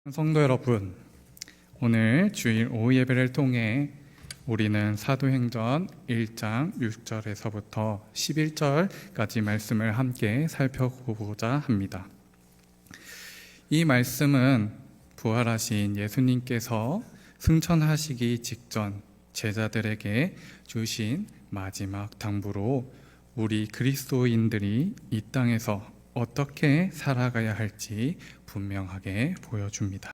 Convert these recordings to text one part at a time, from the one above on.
성도 여러분, 오늘 주일 오후 예배를 통해 우리는 사도행전 1장 6절에서부터 11절까지 말씀을 함께 살펴보고자 합니다. 이 말씀은 부활하신 예수님께서 승천하시기 직전 제자들에게 주신 마지막 당부로 우리 그리스도인들이 이 땅에서 어떻게 살아가야 할지 분명하게 보여줍니다.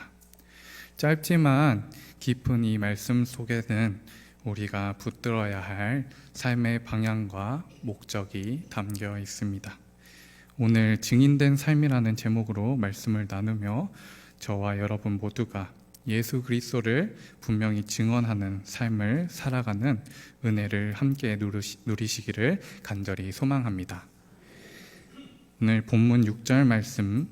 짧지만 깊은 이 말씀 속에는 우리가 붙들어야 할 삶의 방향과 목적이 담겨 있습니다. 오늘 증인된 삶이라는 제목으로 말씀을 나누며 저와 여러분 모두가 예수 그리스도를 분명히 증언하는 삶을 살아가는 은혜를 함께 누리시기를 간절히 소망합니다. 오늘 본문 6절 말씀,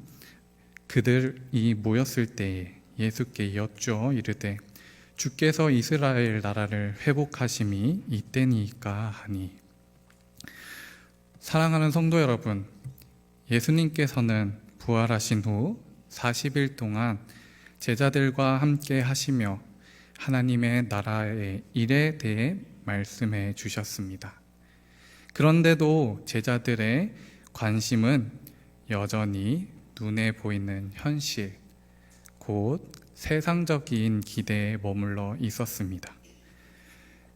그들이 모였을 때에 예수께 여쭈어 이르되 주께서 이스라엘 나라를 회복하심이 이때니까 하니. 사랑하는 성도 여러분, 예수님께서는 부활하신 후 40일 동안 제자들과 함께 하시며 하나님의 나라의 일에 대해 말씀해 주셨습니다. 그런데도 제자들의 관심은 여전히 눈에 보이는 현실, 곧 세상적인 기대에 머물러 있었습니다.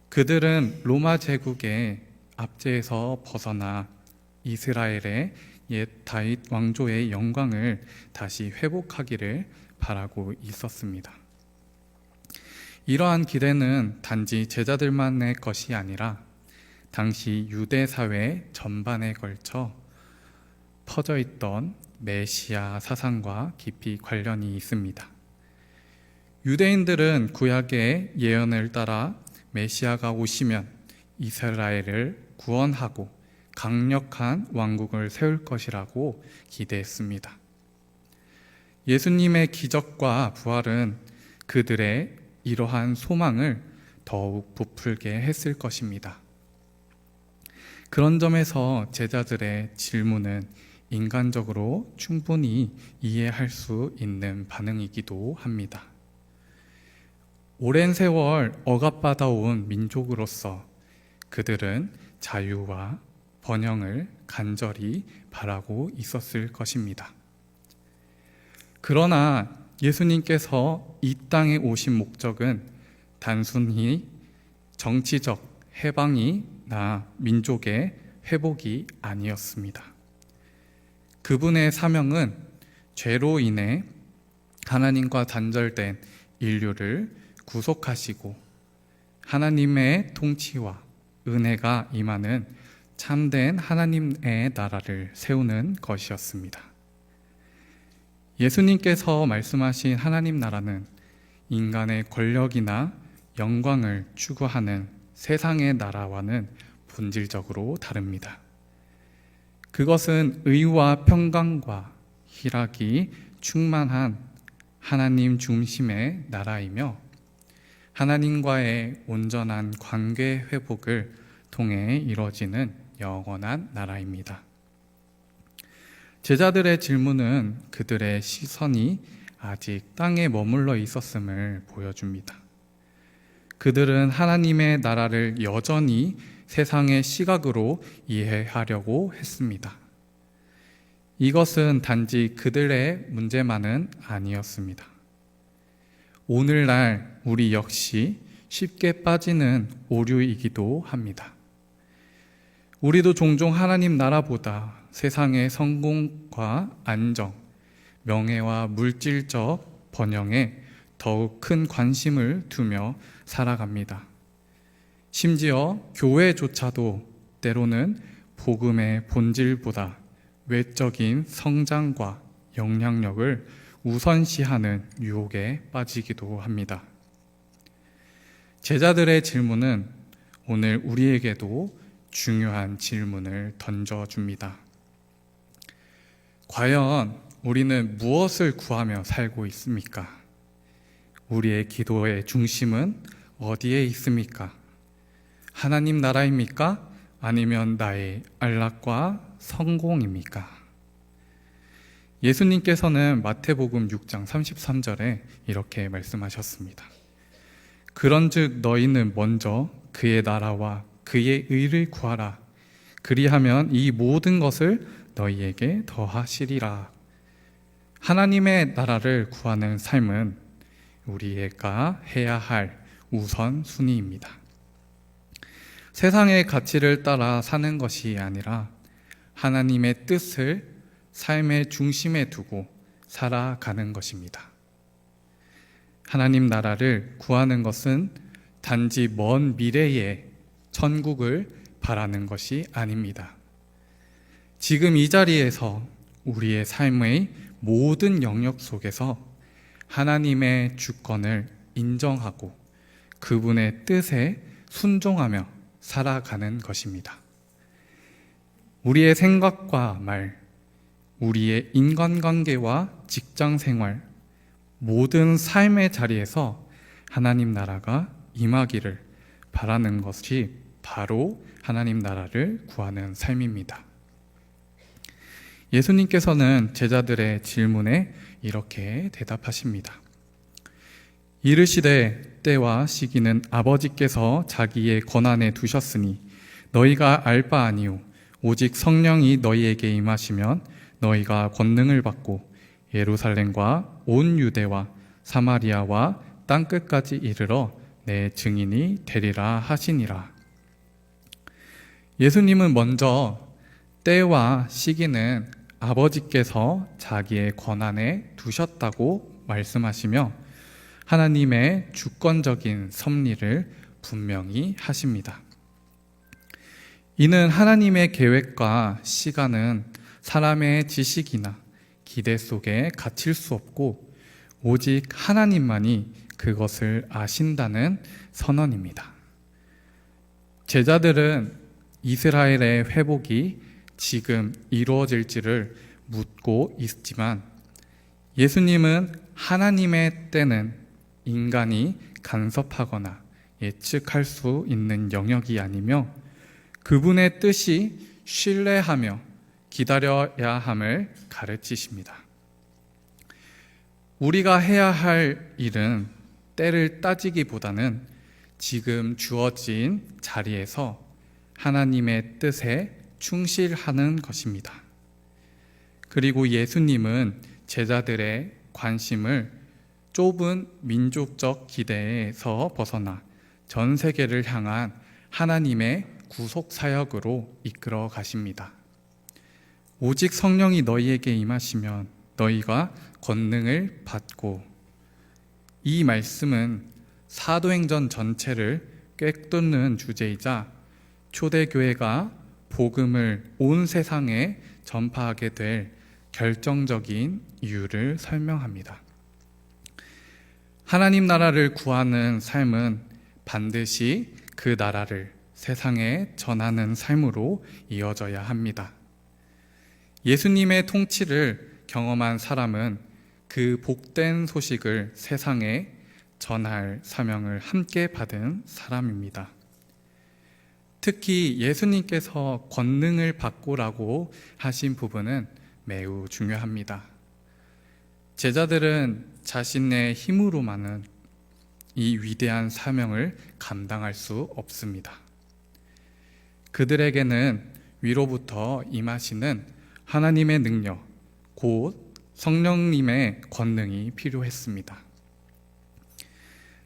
그들은 로마 제국의 압제에서 벗어나 이스라엘의 옛 다윗 왕조의 영광을 다시 회복하기를 바라고 있었습니다. 이러한 기대는 단지 제자들만의 것이 아니라 당시 유대 사회 전반에 걸쳐 퍼져 있던 메시아 사상과 깊이 관련이 있습니다. 유대인들은 구약의 예언을 따라 메시아가 오시면 이스라엘을 구원하고 강력한 왕국을 세울 것이라고 기대했습니다. 예수님의 기적과 부활은 그들의 이러한 소망을 더욱 부풀게 했을 것입니다. 그런 점에서 제자들의 질문은 인간적으로 충분히 이해할 수 있는 반응이기도 합니다. 오랜 세월 억압받아온 민족으로서 그들은 자유와 번영을 간절히 바라고 있었을 것입니다. 그러나 예수님께서 이 땅에 오신 목적은 단순히 정치적 해방이나 민족의 회복이 아니었습니다. 그분의 사명은 죄로 인해 하나님과 단절된 인류를 구속하시고 하나님의 통치와 은혜가 임하는 참된 하나님의 나라를 세우는 것이었습니다. 예수님께서 말씀하신 하나님 나라는 인간의 권력이나 영광을 추구하는 세상의 나라와는 본질적으로 다릅니다. 그것은 의와 평강과 희락이 충만한 하나님 중심의 나라이며 하나님과의 온전한 관계 회복을 통해 이루어지는 영원한 나라입니다. 제자들의 질문은 그들의 시선이 아직 땅에 머물러 있었음을 보여줍니다. 그들은 하나님의 나라를 여전히 세상의 시각으로 이해하려고 했습니다. 이것은 단지 그들의 문제만은 아니었습니다. 오늘날 우리 역시 쉽게 빠지는 오류이기도 합니다. 우리도 종종 하나님 나라보다 세상의 성공과 안정, 명예와 물질적 번영에 더욱 큰 관심을 두며 살아갑니다. 심지어 교회조차도 때로는 복음의 본질보다 외적인 성장과 영향력을 우선시하는 유혹에 빠지기도 합니다. 제자들의 질문은 오늘 우리에게도 중요한 질문을 던져줍니다. 과연 우리는 무엇을 구하며 살고 있습니까? 우리의 기도의 중심은 어디에 있습니까? 하나님 나라입니까? 아니면 나의 안락과 성공입니까? 예수님께서는 마태복음 6장 33절에 이렇게 말씀하셨습니다. 그런즉 너희는 먼저 그의 나라와 그의 의를 구하라. 그리하면 이 모든 것을 너희에게 더하시리라. 하나님의 나라를 구하는 삶은 우리가 해야 할 우선순위입니다. 세상의 가치를 따라 사는 것이 아니라 하나님의 뜻을 삶의 중심에 두고 살아가는 것입니다. 하나님 나라를 구하는 것은 단지 먼 미래의 천국을 바라는 것이 아닙니다. 지금 이 자리에서 우리의 삶의 모든 영역 속에서 하나님의 주권을 인정하고 그분의 뜻에 순종하며 살아가는 것입니다. 우리의 생각과 말, 우리의 인간관계와 직장생활, 모든 삶의 자리에서 하나님 나라가 임하기를 바라는 것이 바로 하나님 나라를 구하는 삶입니다. 예수님께서는 제자들의 질문에 이렇게 대답하십니다. 이르시되 때와 시기는 아버지께서 자기의 권한에 두셨으니 너희가 알 바 아니요 오직 성령이 너희에게 임하시면 너희가 권능을 받고 예루살렘과 온 유대와 사마리아와 땅끝까지 이르러 내 증인이 되리라 하시니라. 예수님은 먼저 때와 시기는 아버지께서 자기의 권한에 두셨다고 말씀하시며 하나님의 주권적인 섭리를 분명히 하십니다. 이는 하나님의 계획과 시간은 사람의 지식이나 기대 속에 갇힐 수 없고 오직 하나님만이 그것을 아신다는 선언입니다. 제자들은 이스라엘의 회복이 지금 이루어질지를 묻고 있지만 예수님은 하나님의 때는 인간이 간섭하거나 예측할 수 있는 영역이 아니며 그분의 뜻이 신뢰하며 기다려야 함을 가르치십니다. 우리가 해야 할 일은 때를 따지기보다는 지금 주어진 자리에서 하나님의 뜻에 충실하는 것입니다. 그리고 예수님은 제자들의 관심을 좁은 민족적 기대에서 벗어나 전 세계를 향한 하나님의 구속 사역으로 이끌어 가십니다. 오직 성령이 너희에게 임하시면 너희가 권능을 받고, 이 말씀은 사도행전 전체를 꿰뚫는 주제이자 초대교회가 복음을 온 세상에 전파하게 될 결정적인 이유를 설명합니다. 하나님 나라를 구하는 삶은 반드시 그 나라를 세상에 전하는 삶으로 이어져야 합니다. 예수님의 통치를 경험한 사람은 그 복된 소식을 세상에 전할 사명을 함께 받은 사람입니다. 특히 예수님께서 권능을 받고라고 하신 부분은 매우 중요합니다. 제자들은 자신의 힘으로만은 이 위대한 사명을 감당할 수 없습니다. 그들에게는 위로부터 임하시는 하나님의 능력, 곧 성령님의 권능이 필요했습니다.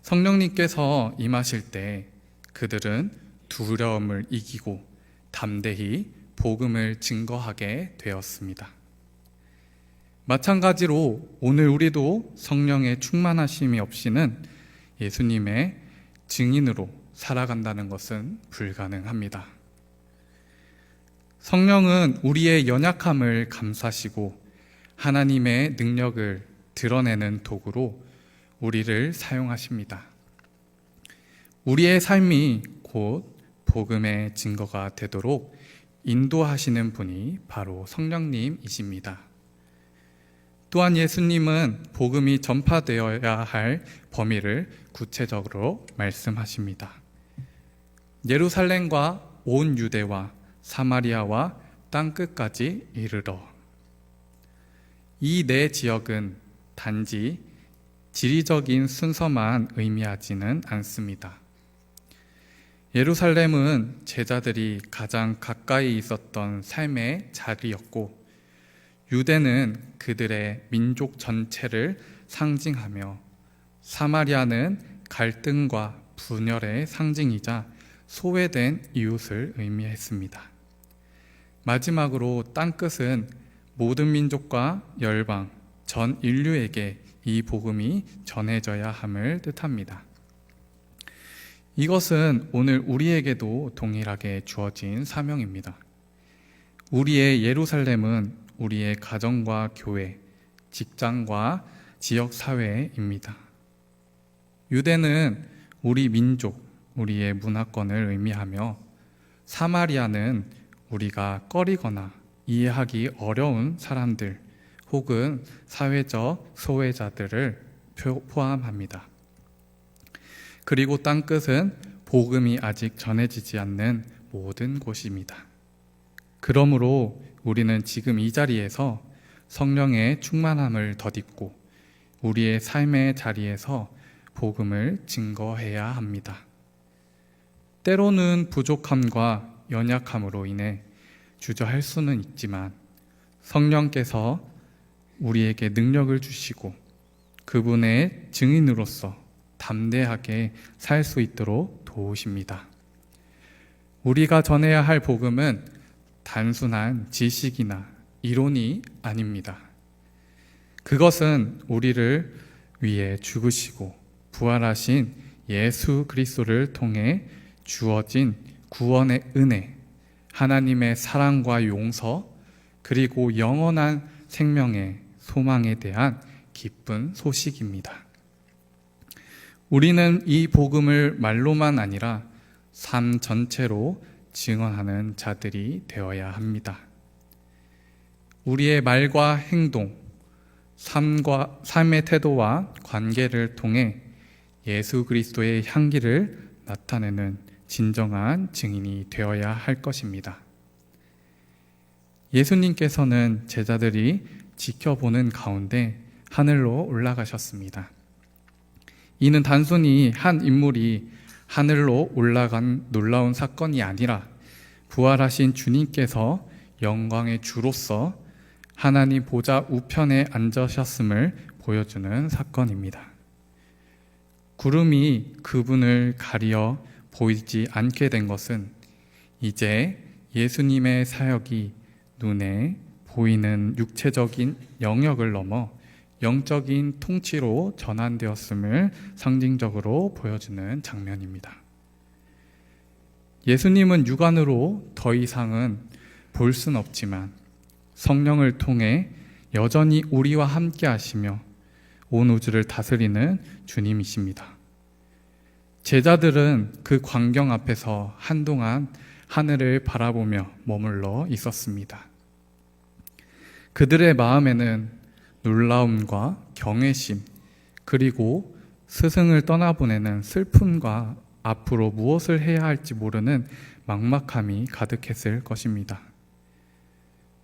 성령님께서 임하실 때 그들은 두려움을 이기고 담대히 복음을 증거하게 되었습니다. 마찬가지로 오늘 우리도 성령의 충만하심이 없이는 예수님의 증인으로 살아간다는 것은 불가능합니다. 성령은 우리의 연약함을 감사시고 하나님의 능력을 드러내는 도구로 우리를 사용하십니다. 우리의 삶이 곧 복음의 증거가 되도록 인도하시는 분이 바로 성령님이십니다. 또한 예수님은 복음이 전파되어야 할 범위를 구체적으로 말씀하십니다. 예루살렘과 온 유대와 사마리아와 땅끝까지 이르러. 이 네 지역은 단지 지리적인 순서만 의미하지는 않습니다. 예루살렘은 제자들이 가장 가까이 있었던 삶의 자리였고, 유대는 그들의 민족 전체를 상징하며, 사마리아는 갈등과 분열의 상징이자 소외된 이웃을 의미했습니다. 마지막으로 땅끝은 모든 민족과 열방, 전 인류에게 이 복음이 전해져야 함을 뜻합니다. 이것은 오늘 우리에게도 동일하게 주어진 사명입니다. 우리의 예루살렘은 우리의 가정과 교회, 직장과 지역 사회입니다. 유대는 우리 민족, 우리의 문화권을 의미하며, 사마리아는 우리가 꺼리거나 이해하기 어려운 사람들 혹은 사회적 소외자들을 포함합니다. 그리고 땅끝은 복음이 아직 전해지지 않는 모든 곳입니다. 그러므로 우리는 지금 이 자리에서 성령의 충만함을 덧입고 우리의 삶의 자리에서 복음을 증거해야 합니다. 때로는 부족함과 연약함으로 인해 주저할 수는 있지만, 성령께서 우리에게 능력을 주시고 그분의 증인으로서 담대하게 살 수 있도록 도우십니다. 우리가 전해야 할 복음은 단순한 지식이나 이론이 아닙니다. 그것은 우리를 위해 죽으시고 부활하신 예수 그리스도를 통해 주어진 구원의 은혜, 하나님의 사랑과 용서, 그리고 영원한 생명의 소망에 대한 기쁜 소식입니다. 우리는 이 복음을 말로만 아니라 삶 전체로 증언하는 자들이 되어야 합니다. 우리의 말과 행동, 삶의 태도와 관계를 통해 예수 그리스도의 향기를 나타내는 진정한 증인이 되어야 할 것입니다. 예수님께서는 제자들이 지켜보는 가운데 하늘로 올라가셨습니다. 이는 단순히 한 인물이 하늘로 올라간 놀라운 사건이 아니라 부활하신 주님께서 영광의 주로서 하나님 보좌 우편에 앉으셨음을 보여주는 사건입니다. 구름이 그분을 가리어 보이지 않게 된 것은 이제 예수님의 사역이 눈에 보이는 육체적인 영역을 넘어 영적인 통치로 전환되었음을 상징적으로 보여주는 장면입니다. 예수님은 육안으로 더 이상은 볼 수는 없지만 성령을 통해 여전히 우리와 함께 하시며 온 우주를 다스리는 주님이십니다. 제자들은 그 광경 앞에서 한동안 하늘을 바라보며 머물러 있었습니다. 그들의 마음에는 놀라움과 경외심, 그리고 스승을 떠나보내는 슬픔과 앞으로 무엇을 해야 할지 모르는 막막함이 가득했을 것입니다.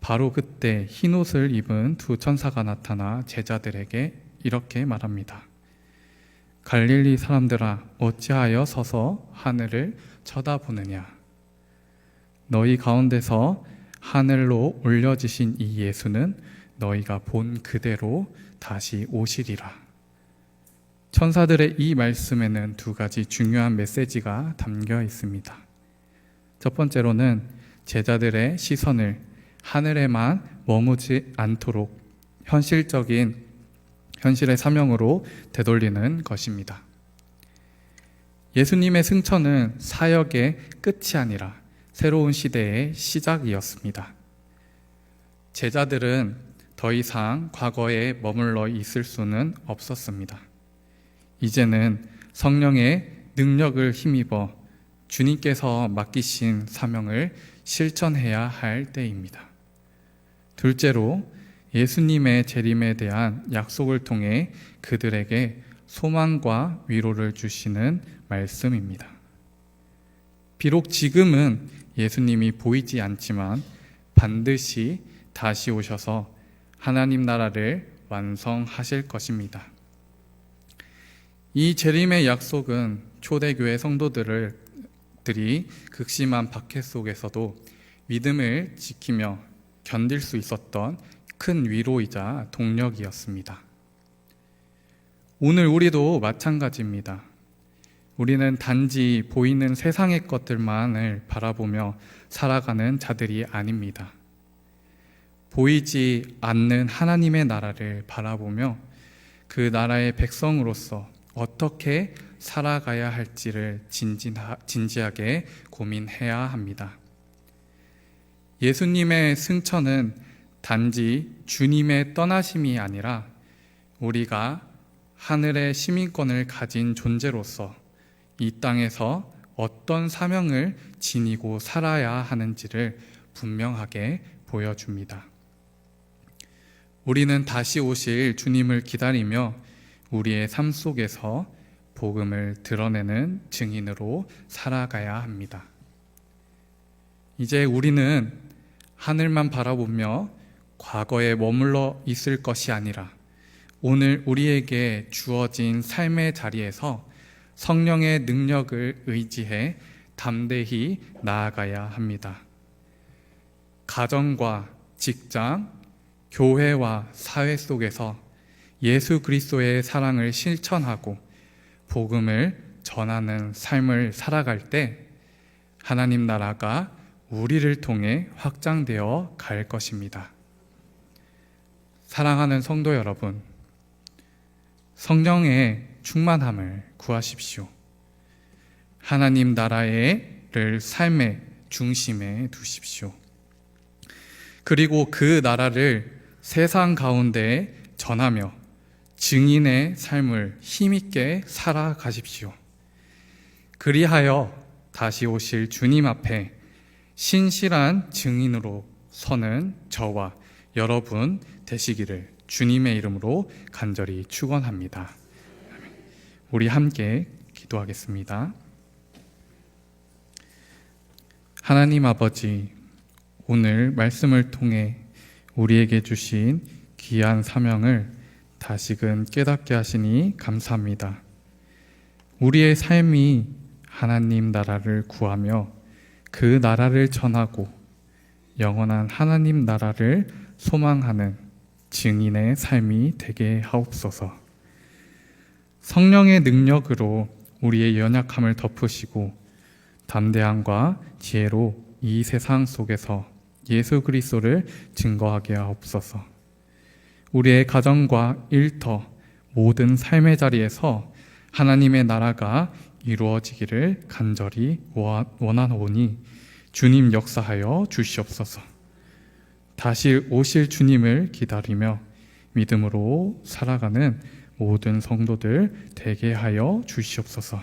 바로 그때 흰옷을 입은 두 천사가 나타나 제자들에게 이렇게 말합니다. 갈릴리 사람들아, 어찌하여 서서 하늘을 쳐다보느냐? 너희 가운데서 하늘로 올려지신 이 예수는 너희가 본 그대로 다시 오시리라. 천사들의 이 말씀에는 두 가지 중요한 메시지가 담겨 있습니다. 첫 번째로는 제자들의 시선을 하늘에만 머무지 않도록 현실의 사명으로 되돌리는 것입니다. 예수님의 승천은 사역의 끝이 아니라 새로운 시대의 시작이었습니다. 제자들은 더 이상 과거에 머물러 있을 수는 없었습니다. 이제는 성령의 능력을 힘입어 주님께서 맡기신 사명을 실천해야 할 때입니다. 둘째로 예수님의 재림에 대한 약속을 통해 그들에게 소망과 위로를 주시는 말씀입니다. 비록 지금은 예수님이 보이지 않지만 반드시 다시 오셔서 하나님 나라를 완성하실 것입니다. 이 재림의 약속은 초대교회 성도들이 극심한 박해 속에서도 믿음을 지키며 견딜 수 있었던 큰 위로이자 동력이었습니다. 오늘 우리도 마찬가지입니다. 우리는 단지 보이는 세상의 것들만을 바라보며 살아가는 자들이 아닙니다. 보이지 않는 하나님의 나라를 바라보며 그 나라의 백성으로서 어떻게 살아가야 할지를 진지하게 고민해야 합니다. 예수님의 승천은 단지 주님의 떠나심이 아니라 우리가 하늘의 시민권을 가진 존재로서 이 땅에서 어떤 사명을 지니고 살아야 하는지를 분명하게 보여줍니다. 우리는 다시 오실 주님을 기다리며 우리의 삶 속에서 복음을 드러내는 증인으로 살아가야 합니다. 이제 우리는 하늘만 바라보며 과거에 머물러 있을 것이 아니라 오늘 우리에게 주어진 삶의 자리에서 성령의 능력을 의지해 담대히 나아가야 합니다. 가정과 직장, 교회와 사회 속에서 예수 그리스도의 사랑을 실천하고 복음을 전하는 삶을 살아갈 때 하나님 나라가 우리를 통해 확장되어 갈 것입니다. 사랑하는 성도 여러분, 성령의 충만함을 구하십시오. 하나님 나라를 삶의 중심에 두십시오. 그리고 그 나라를 세상 가운데 전하며 증인의 삶을 힘있게 살아가십시오. 그리하여 다시 오실 주님 앞에 신실한 증인으로 서는 저와 여러분 되시기를 주님의 이름으로 간절히 축원합니다. 우리 함께 기도하겠습니다. 하나님 아버지, 오늘 말씀을 통해 우리에게 주신 귀한 사명을 다시금 깨닫게 하시니 감사합니다. 우리의 삶이 하나님 나라를 구하며 그 나라를 전하고 영원한 하나님 나라를 소망하는 증인의 삶이 되게 하옵소서. 성령의 능력으로 우리의 연약함을 덮으시고 담대함과 지혜로 이 세상 속에서 예수 그리스도를 증거하게 하옵소서. 우리의 가정과 일터, 모든 삶의 자리에서 하나님의 나라가 이루어지기를 간절히 원하오니 주님 역사하여 주시옵소서. 다시 오실 주님을 기다리며 믿음으로 살아가는 모든 성도들 되게 하여 주시옵소서.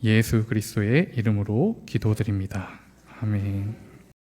예수 그리스도의 이름으로 기도드립니다. 아멘.